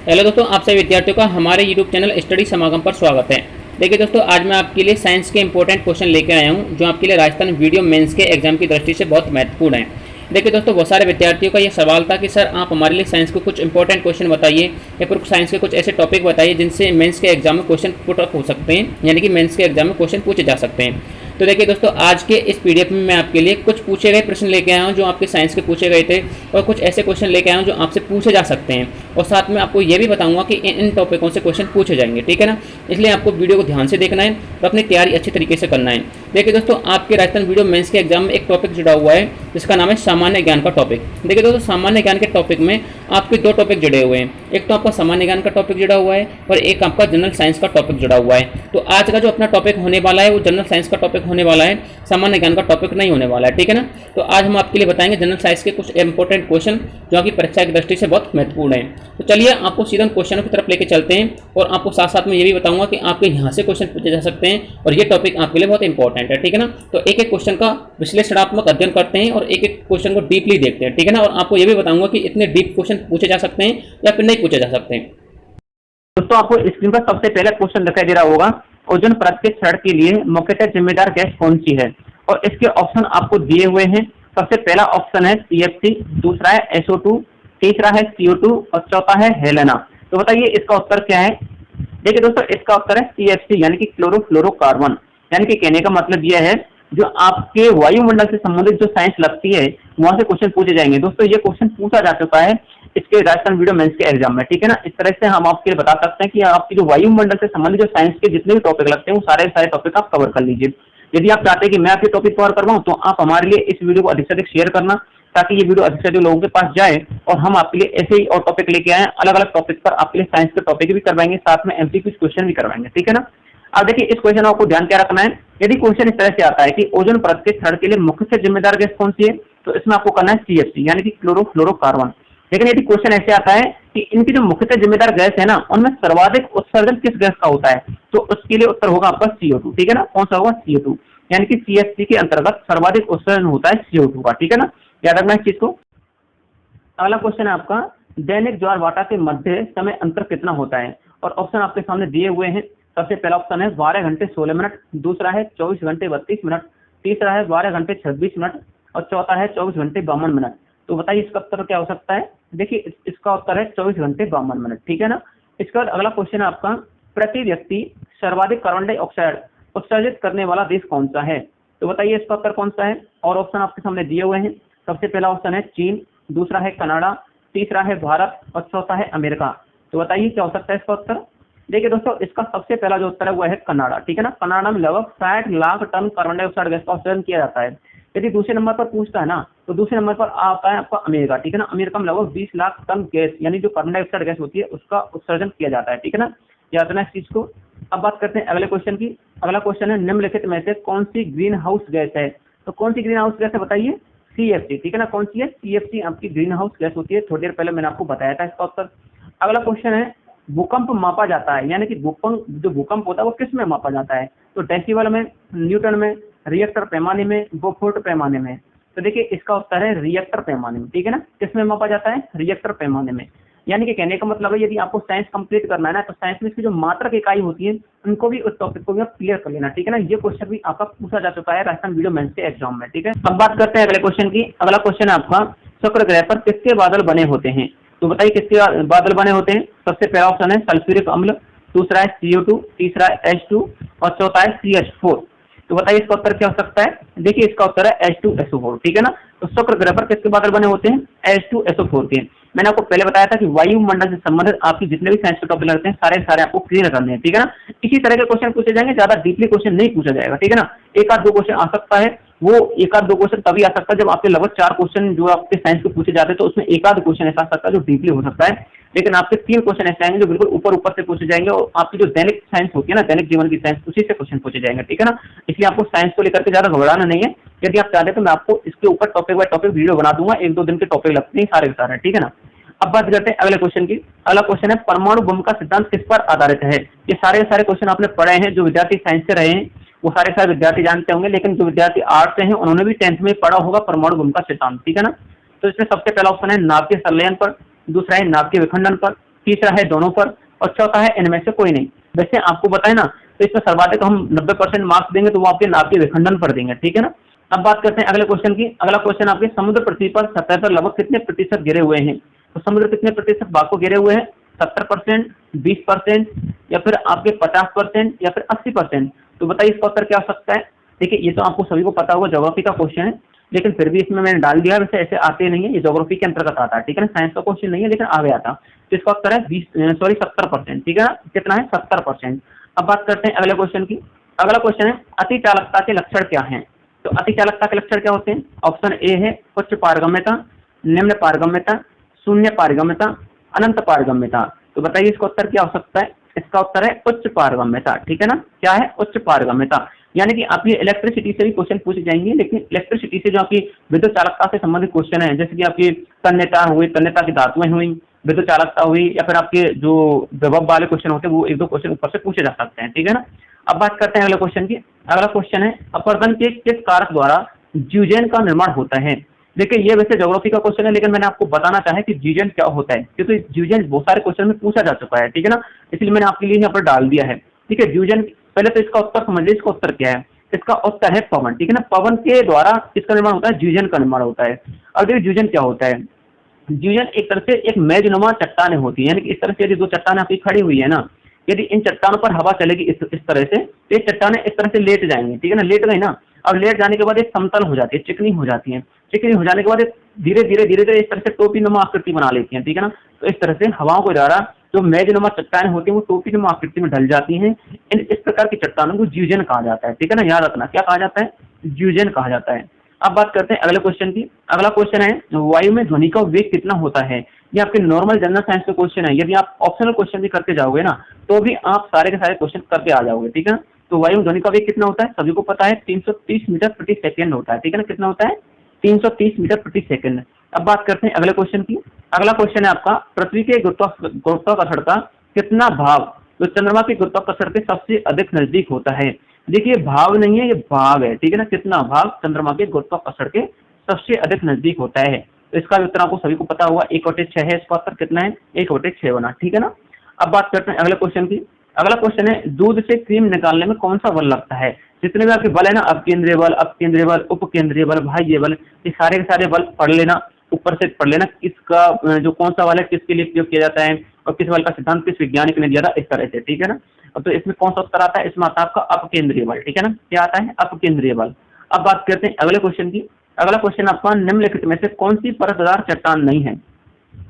Hello दोस्तों, आप सभी विद्यार्थियों का हमारे YouTube चैनल स्टडी समागम पर स्वागत है। देखिए दोस्तों, आज मैं आपके लिए साइंस के इंपॉर्टेंट क्वेश्चन लेकर आया हूं जो आपके लिए राजस्थान वीडियो मेंस के एग्जाम की दृष्टि से बहुत महत्वपूर्ण है। देखिए दोस्तों, बहुत सारे विद्यार्थियों का यह सवाल था कि सर आप हमारे लिए साइंस के कुछ इंपॉर्टेंट क्वेश्चन बताइए या फिर साइंस के कुछ ऐसे टॉपिक बताइए जिनसे मेंस के एग्जाम में क्वेश्चन पुट अप हो सकते हैं, यानी कि मेंस के एग्जाम में क्वेश्चन पूछे जा सकते हैं। तो देखिए दोस्तों, आज के इस पीडीएफ में मैं आपके लिए कुछ पूछे गए प्रश्न लेके आया हूं जो आपके साइंस के पूछे गए थे और कुछ ऐसे क्वेश्चन लेके आया हूं जो आपसे पूछे जा सकते हैं, और साथ में आपको ये भी बताऊंगा कि इन टॉपिकों से क्वेश्चन पूछे जाएंगे। ठीक है ना, इसलिए आपको वीडियो को ध्यान से देखना है और अपनी तैयारी अच्छी तरीके से करना है। देखिए दोस्तों, आपके राजस्थान वीडियो मेंस के एग्जाम में एक टॉपिक जुड़ा हुआ है जिसका नाम है सामान्य ज्ञान का टॉपिक। देखिए दोस्तों, सामान्य ज्ञान के टॉपिक में आपके दो टॉपिक जुड़े हुए हैं, एक तो आपका सामान्य ज्ञान का टॉपिक जुड़ा हुआ है और एक आपका जनरल साइंस का टॉपिक जुड़ा हुआ है। तो आज का जो अपना टॉपिक होने वाला है वो जनरल साइंस का टॉपिक होने वाला है, सामान्य ज्ञान का टॉपिक नहीं होने वाला है। ठीक है ना, तो आज हम आपके लिए बताएंगे जनरल साइंस के कुछ इंपॉर्टेंट क्वेश्चन जो आपकी परीक्षा की दृष्टि से बहुत महत्वपूर्ण है। तो चलिए आपको सीधा क्वेश्चनों की तरफ लेके चलते हैं और आपको साथ साथ में ये भी बताऊंगा कि आपके यहाँ से क्वेश्चन पूछे जा सकते हैं और ये टॉपिक आपके लिए बहुत इंपॉर्टेंट है। ठीक है ना, तो एक एक क्वेश्चन का विश्लेषणात्मक अध्ययन करते हैं और एक एक क्वेश्चन को डीपली देखते हैं। ठीक है ना, और आपको ये भी बताऊंगा कि इतने डीप क्वेश्चन पूछे जा सकते हैं या फिर नहीं पूछे जा सकते हैं। दोस्तों, आपको स्क्रीन पर सबसे पहले क्वेश्चन दिखाई दे रहा होगा, ओजोन परत के क्षरण के लिए मुख्यतः जिम्मेदार गैस कौन सी है, और इसके ऑप्शन आपको दिए हुए हैं। सबसे पहला ऑप्शन है CFC, दूसरा है SO2, तीसरा है CO2 और चौथा है हेलेना। तो बताइए इसका उत्तर क्या है। देखिए दोस्तों, इसका उत्तर है CFC यानी कि क्लोरोफ्लोरोकार्बन। यानी कि कहने का मतलब यह है जो आपके वायुमंडल से संबंधित जो साइंस लगती है वहां से क्वेश्चन पूछे जाएंगे। दोस्तों, ये क्वेश्चन पूछा जा चुका है इसके राजस्थान वीडियो मेंस के एग्जाम में। ठीक है ना, इस तरह से हम आपके लिए बता सकते हैं कि आपकी जो वायुमंडल से संबंधित जो साइंस के जितने भी टॉपिक लगते हैं वो सारे टॉपिक आप कवर कर लीजिए। यदि आप चाहते हैं कि मैं आपके टॉपिक कवर करवाऊं तो आप हमारे लिए इस वीडियो को अधिक से अधिक शेयर करना, ताकि ये वीडियो अधिक से अधिक लोगों के पास जाए और हम आपके लिए ऐसे ही और टॉपिक लेके आए, अलग अलग टॉपिक पर आपके लिए साइंस के टॉपिक भी करवाएंगे, साथ में MCQ क्वेश्चन भी करवाएंगे। ठीक है ना, अब देखिए इस क्वेश्चन आपको ध्यान क्या रखना है। यदि क्वेश्चन इस तरह से आता है कि ओजोन परत के क्षरण के लिए मुख्य से जिम्मेदार गैस कौन सी है, तो इसमें आपको करना है CFC यानी कि क्लोरोफ्लोरोकार्बन। लेकिन यदि क्वेश्चन ऐसे आता है कि इनकी जो मुख्यतः जिम्मेदार गैस है ना, उनमें सर्वाधिक उत्सर्जन किस गैस का होता है, तो उसके लिए उत्तर होगा आपका CO2। ठीक है ना, कौन सा होगा CO2, यानी कि CFC के अंतर्गत सर्वाधिक उत्सर्जन होता है CO2 का। ठीक है ना, याद रखना इस चीज को। अगला क्वेश्चन है आपका, दैनिक ज्वार भाटा के मध्य समय अंतर कितना होता है, और ऑप्शन आपके सामने दिए हुए हैं। सबसे पहला ऑप्शन है 12 घंटे 16 मिनट, दूसरा है 24 घंटे 32 मिनट, तीसरा है 12 घंटे 26 मिनट और चौथा है 24 घंटे 52 मिनट। तो बताइए इसका उत्तर क्या हो सकता है। देखिए इसका उत्तर है 24 घंटे 52 मिनट। ठीक है ना, इसके बाद अगला क्वेश्चन है आपका, प्रति व्यक्ति सर्वाधिक कार्बन डाइऑक्साइड उत्सर्जित करने वाला देश कौन सा है। तो बताइए इसका उत्तर कौन सा है, और ऑप्शन आपके सामने दिए हुए हैं। सबसे पहला ऑप्शन है चीन, दूसरा है कनाडा, तीसरा है भारत और चौथा है अमेरिका। तो बताइए क्या हो सकता है इसका उत्तर। देखिए दोस्तों, इसका सबसे पहला जो उत्तर है वो है कनाडा। ठीक है ना, कनाडा में लगभग 60 lakh tonne carbon dioxide gas का उत्सर्जन किया जाता है। यदि दूसरे नंबर पर पूछता है ना, तो दूसरे नंबर पर आता है आपका अमेरिका। ठीक है ना, अमेरिका में लगभग 20 लाख टन गैस यानी जो कार्बन डाइऑक्साइड गैस होती है उसका उत्सर्जन किया जाता है। ठीक है ना, याद रखना इस चीज को। अब बात करते हैं अगले क्वेश्चन की। अगला क्वेश्चन है, निम्नलिखित में से कौन सी ग्रीन हाउस गैस है। तो कौन सी ग्रीन हाउस गैस है बताइए, CFC। ठीक है ना, कौन सी है, CFC आपकी ग्रीन हाउस गैस होती है। थोड़ी देर पहले मैंने आपको बताया था इसका उत्तर। अगला क्वेश्चन है, भूकंप मापा जाता है, यानी कि भूकंप होता है वो किस में मापा जाता है। तो डेसिबल में, न्यूटन में, रिएक्टर पैमाने में, बोफोर्ट पैमाने में। तो देखिए इसका उत्तर है रिएक्टर पैमाने में। ठीक है ना, किस में मापा जाता है, रिएक्टर पैमाने में। यानी कि कहने का मतलब है यदि आपको साइंस कंप्लीट करना है ना, तो साइंस में इसकी जो मात्रक इकाई होती है उनको भी, उस टॉपिक को भी आप क्लियर कर लेना। ठीक है ना, ये क्वेश्चन भी आपका पूछा जा चुका है राजस्थान वीडियो मेंस के एग्जाम में। ठीक है, अब बात करते हैं अगले क्वेश्चन की। अगला क्वेश्चन है आपका, शुक्र ग्रह पर किसके बादल बने होते हैं। तो बताइए किसके बादल बने होते हैं। सबसे पहला ऑप्शन है सल्फ्यूरिक अम्ल, दूसरा है CO2, तीसरा है H2 और चौथा है CH4। तो बताइए इसका उत्तर क्या हो सकता है। देखिए इसका उत्तर है H2SO4। ठीक है ना, तो शुक्र ग्रह पर किसके बादल बने होते हैं, H2SO4 के। मैंने आपको पहले बताया था कि वायुमंडल से संबंधित आपकी जितने भी साइंस के टॉपिक लगते हैं सारे आपको क्लियर करने हैं। ठीक है ना, इसी तरह के क्वेश्चन पूछे जाएंगे, ज्यादा डीपली क्वेश्चन नहीं पूछा जाएगा। ठीक है ना, एक आध दो क्वेश्चन आ सकता है, वो एक आध दो क्वेश्चन तभी आ सकता है जब आपके लगभग 4 क्वेश्चन जो आपके साइंस के पूछे जाते हैं, तो उसमें एक आध क्वेश्चन ऐसा आ सकता है जो डीपली हो सकता है। लेकिन आपके 3 क्वेश्चन ऐसे आएंगे जो बिल्कुल ऊपर से पूछे जाएंगे, और आपकी जो दैनिक साइंस होती है ना, दैनिक जीवन की साइंस, उसी से क्वेश्चन पूछे जाएंगे। ठीक है ना, इसलिए आपको साइंस को लेकर के ज्यादा घबराना नहीं है। यदि आप चाहते हैं तो मैं आपको इसके ऊपर टॉपिक बाय टॉपिक वीडियो बना दूंगा, 1-2 दिन के टॉपिक लगते हैं सारे के सारे। ठीक है ना, अब बात करते हैं अगले क्वेश्चन की। अगला क्वेश्चन है, परमाणु बम का सिद्धांत किस पर आधारित है। ये सारे क्वेश्चन आपने पढ़े हैं, जो विद्यार्थी साइंस से रहे हैं वो सारे विद्यार्थी जानते होंगे, लेकिन जो विद्यार्थी आर्ट्स से हैं उन्होंने भी 10th में पढ़ा होगा परमाणु बम का सिद्धांत। ठीक है ना, तो इसमें सबसे पहला ऑप्शन है नाभिकीय संलयन पर, दूसरा है नाभिकीय विखंडन पर, तीसरा है दोनों पर, और चौथा है इनमें से कोई नहीं। वैसे आपको बताए ना, तो इसमें सर्वाधिक हम 90% मार्क्स देंगे तो वो आपके नाभ के विखंडन पर देंगे, ठीक है ना। अब बात करते हैं अगले क्वेश्चन की। अगला क्वेश्चन आपके समुद्र पृथ्वी पर सतह पर लगभग कितने प्रतिशत गिरे हुए हैं? तो समुद्र कितने प्रतिशत भाग को गिरे हुए हैं? 70%, 20% या फिर आपके 50% या फिर 80%? तो बताइए इसका उत्तर क्या हो सकता है? देखिए ये तो आपको सभी को पता होगा, ज्योग्राफी का क्वेश्चन है, लेकिन फिर भी इसमें मैंने डाल दिया। वैसे ऐसे आते नहीं है, ये ज्योग्राफी के अंतर्गत आता है, ठीक है ना, साइंस का क्वेश्चन नहीं है, लेकिन आ गया था। तो इसका उत्तर है 70%, ठीक है ना। कितना है? 70%। अब बात करते हैं अगले क्वेश्चन की। अगला क्वेश्चन है अति चालकता के लक्षण क्या हैं? तो अति चालकता के लक्षण क्या होते हैं? ऑप्शन ए है उच्च पारगम्यता, निम्न पारगम्यता, शून्य पारगम्यता, अनंत पारगम्यता। तो बताइए इसका उत्तर क्या हो सकता है? इसका उत्तर है उच्च पारगम्यता, ठीक है ना। क्या है? उच्च पारगम्यता। यानी कि आपकी इलेक्ट्रिसिटी से भी क्वेश्चन पूछे जाएंगे, लेकिन इलेक्ट्रिसिटी से जो आपकी विद्युत चालकता से संबंधित क्वेश्चन है, जैसे कि आपकी तन्यता हुई, तन्यता की धातुएं हुई, विद्युत चालकता हुई, या फिर आपके जो विभव वाले क्वेश्चन होते हैं वो एक दो क्वेश्चन ऊपर से पूछे जा सकते हैं, ठीक है ना। अब बात करते हैं अगले क्वेश्चन की। अगला क्वेश्चन है अपरदन के किस कारक द्वारा ज्यूजेन का निर्माण होता है? देखिए ये वैसे ज्योग्राफी का क्वेश्चन है, लेकिन मैंने आपको बताना चाहा कि ज्यूजेन क्या होता है, क्योंकि ज्यूजेन बहुत सारे क्वेश्चन में पूछा जा चुका है, ठीक है ना, इसलिए मैंने आपके लिए यहाँ पर डाल दिया है, ठीक है। ज्यूजेन, पहले तो इसका उत्तर समझ लीजिए, इसका उत्तर क्या है? इसका उत्तर है पवन, ठीक है ना। पवन के द्वारा किसका निर्माण होता है? ज्यूजेन का निर्माण होता है। अब देखिए ज्यूजेन क्या होता है? ज्यूजेन एक तरह से एक मेजनुमा चट्टानें होती है, यानी कि इस तरह से यदि दो चट्टानें आपकी खड़ी हुई है ना, यदि इन चट्टानों पर हवा चलेगी इस तरह से, तो ये चट्टानें इस तरह से लेट जाएंगी, ठीक है ना, लेट गई ना। अब लेट जाने के बाद एक समतल हो जाती है, चिकनी हो जाती है। चिकनी हो जाने के बाद धीरे धीरे धीरे धीरे इस तरह से टोपी नुमा आकृति बना लेती हैं, ठीक है ना। तो इस तरह से हवाओं के द्वारा जो मेजनुमा चट्टानें होती हैं वो टोपी नुमा आकृति में ढल जाती हैं। इस प्रकार की चट्टानों को ज्यूजेन कहा जाता है, ठीक है ना, याद रखना क्या कहा जाता है? ज्यूजेन कहा जाता है। अब बात करते हैं अगले क्वेश्चन की। अगला क्वेश्चन है वायु में ध्वनि का वेग कितना होता है? ये आपके नॉर्मल जनरल साइंस का क्वेश्चन है, यदि आप ऑप्शनल क्वेश्चन भी करके जाओगे ना तो भी आप सारे के सारे क्वेश्चन करके आ जाओगे, ठीक है। तो वायु में ध्वनि का वेग कितना होता है? सभी को पता है 330 मीटर प्रति सेकंड होता है, ठीक है ना। कितना होता है? 330 मीटर प्रति सेकंड। अब बात करते हैं अगले क्वेश्चन की। अगला क्वेश्चन है आपका पृथ्वी के गुरुत्वाकर्षण का कितना भाग तो चंद्रमा के गुरुत्वाकर्षण के सबसे अधिक नजदीक होता है? देखिए भाव नहीं है, ये भाग है, ठीक है ना। कितना भाग चंद्रमा के गुरुत्वाकर्षण के सबसे अधिक नजदीक होता है? तो इसका भी उत्तर आपको सभी को पता होगा, 1/6 है। इसका उत्तर कितना है? 1/6 बना, ठीक है ना। अब बात करते हैं अगले क्वेश्चन की। अगला क्वेश्चन है दूध से क्रीम निकालने में कौन सा बल लगता है? जितने भी आपके बल है ना, अपकेंद्रीय बल, अपकेंद्रीय बल, उपकेंद्रीय बल, बाह्य बल, ये सारे के सारे बल पढ़ लेना, ऊपर से पढ़ लेना, किसका जो कौन सा बल है किसके लिए प्रयोग किया जाता है और किस बल का सिद्धांत किस वैज्ञानिक ने दिया था, इस तरह से, ठीक है ना। अब तो इसमें कौन सा उत्तर आता है? इसमें आता है आपका अपकेंद्रीय बल, ठीक है ना। क्या आता है? अपकेंद्रीय बल। अब बात करते हैं अगले क्वेश्चन की। अगला क्वेश्चन आपका निम्नलिखित में से कौन सी परतदार चट्टान नहीं है?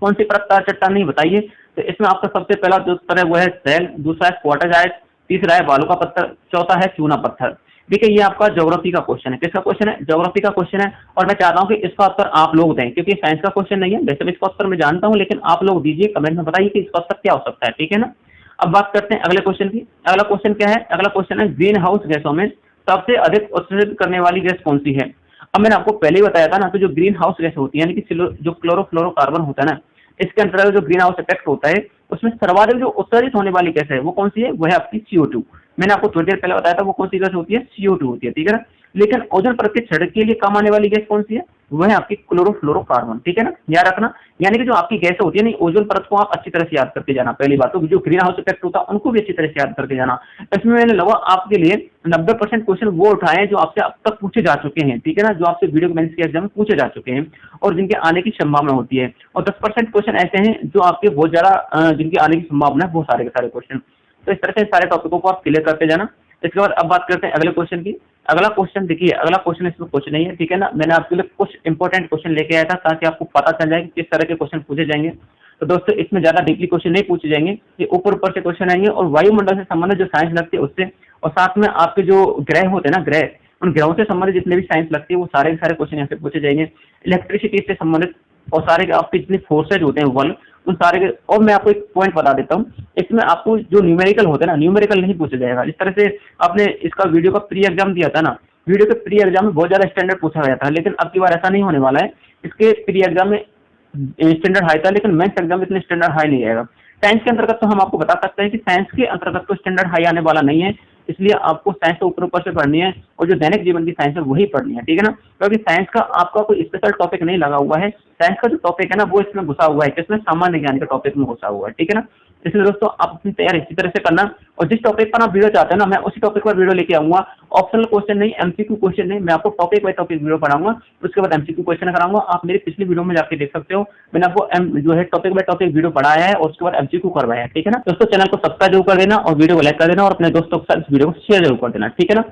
कौन सी परतदार चट्टान नहीं बताइए? तो इसमें आपका सबसे पहला जो उत्तर है वो है सैल, दूसरा है क्वार्टरजाइट, तीसरा है बालू का पत्थर, चौथा है चूना पत्थर। देखिए ये आपका ज्योग्राफी का क्वेश्चन है। किसका क्वेश्चन है? ज्योग्राफी का क्वेश्चन है, और मैं चाहता हूं कि इसका उत्तर आप लोग दें, क्योंकि साइंस का क्वेश्चन नहीं है। वैसे भी इसका उत्तर मैं जानता हूं, लेकिन आप लोग दीजिए, कमेंट में बताइए कि इसका उत्तर क्या हो सकता है, ठीक है ना। अब बात करते हैं अगले क्वेश्चन की। अगला क्वेश्चन क्या है? अगला क्वेश्चन है ग्रीन हाउस गैसों में सबसे अधिक उत्सर्जित करने वाली गैस कौन सी है? अब मैंने आपको पहले ही बताया था ना, तो जो ग्रीन हाउस गैस होती है, यानी कि जो क्लोरोफ्लोरोकार्बन होता है ना, इसके अंतर्गत जो ग्रीन हाउस इफेक्ट होता है उसमें सर्वाधिक जो उत्सर्जित होने वाली गैस है वो कौन सी है? वो है आपकी CO2। मैंने आपको थोड़ी देर पहले बताया था वो कौन सी गैस होती है? CO2 होती है, ठीक है ना। लेकिन ओजोन परत के छेद के लिए काम आने वाली गैस कौन सी है? वह है आपकी क्लोरोफ्लोरोकार्बन, ठीक है ना, याद रखना। यानी कि जो आपकी गैस होती है नहीं, ओजोन परत को आप अच्छी तरह से याद करके जाना। पहली बात तो जो ग्रीन हाउस इफेक्ट होता है उनको भी अच्छी तरह से याद करके जाना। इसमें मैंने लगा आपके लिए 90% क्वेश्चन वो उठाए जो आपसे अब तक पूछे जा चुके हैं, ठीक है ना, जो आपसे वीडियो मेंस के एग्जाम में पूछे जा चुके हैं और जिनके आने की संभावना होती है। और 10% क्वेश्चन ऐसे हैं जो आपके बहुत ज्यादा जिनकी आने की संभावना है, वो सारे के सारे क्वेश्चन। तो इस तरह से सारे टॉपिकों को आप क्लियर करते जाना। इसके बाद अब बात करते हैं अगले क्वेश्चन की। अगला क्वेश्चन देखिए, अगला क्वेश्चन इसमें कुछ नहीं है, ठीक है ना। मैंने आपके लिए कुछ इंपॉर्टेंट क्वेश्चन लेके आया था ताकि आपको पता चल जाए कि किस तरह के क्वेश्चन पूछे जाएंगे। तो दोस्तों इसमें ज्यादा डीपली क्वेश्चन नहीं पूछे जाएंगे, ये ऊपर ऊपर से क्वेश्चन आएंगे और वायुमंडल से संबंधित जो साइंस लगती है उससे, और साथ में आपके जो ग्रह होते हैं ना, ग्रह, उन ग्रहों से संबंधित जितने भी साइंस लगती है वो सारे के सारे क्वेश्चन यहाँ से पूछे जाएंगे। इलेक्ट्रिसिटी से संबंधित और सारे आपके जितने फोर्सेज होते हैं बल, उन सारे के। और मैं आपको एक पॉइंट बता देता हूँ, इसमें आपको जो न्यूमेरिकल होते हैं ना, न्यूमेरिकल नहीं पूछा जाएगा। इस तरह से आपने इसका वीडियो का प्री एग्जाम दिया था ना, वीडियो के प्री एग्जाम में बहुत ज्यादा स्टैंडर्ड पूछा गया था, लेकिन अब की बार ऐसा नहीं होने वाला है। इसके प्री एग्जाम में स्टैंडर्ड हाई था, लेकिन मेंस एग्जाम में इतने स्टैंडर्ड हाई नहीं आएगा। साइंस के अंतर्गत तो हम आपको बता सकते हैं कि साइंस के अंतर्गत तो स्टैंडर्ड हाई आने वाला नहीं है, इसलिए आपको साइंस तो ऊपर ऊपर से पढ़नी है और जो दैनिक जीवन की साइंस है वही पढ़नी है, ठीक है ना। क्योंकि साइंस का आपका कोई स्पेशल टॉपिक नहीं लगा हुआ है, साइंस का जो टॉपिक है ना वो इसमें घुसा हुआ है, इसमें सामान्य ज्ञान के टॉपिक में घुसा हुआ है, ठीक है ना। इसलिए दोस्तों आप अपनी तैयारी इसी तरह से करना, और जिस टॉपिक पर आप वीडियो चाहते हो ना मैं उसी टॉपिक पर वीडियो लेके आऊंगा। ऑप्शनल क्वेश्चन नहीं, एमसीक्यू क्वेश्चन नहीं, मैं आपको टॉपिक बाय टॉपिक वीडियो पढ़ाऊंगा, उसके बाद एमसीक्यू क्वेश्चन कराऊंगा। आप मेरी पिछली वीडियो में जाके देख सकते हो, मैंने आपको जो है टॉपिक बाय टॉपिक वीडियो पढ़ाया है और उसके बाद एमसीक्यू करवाया है, ठीक है ना। दोस्तों चैनल को सब्सक्राइब जरूर कर देना और वीडियो को लाइक कर देना और अपने दोस्तों के साथ इस वीडियो को शेयर जरूर कर देना, ठीक है ना।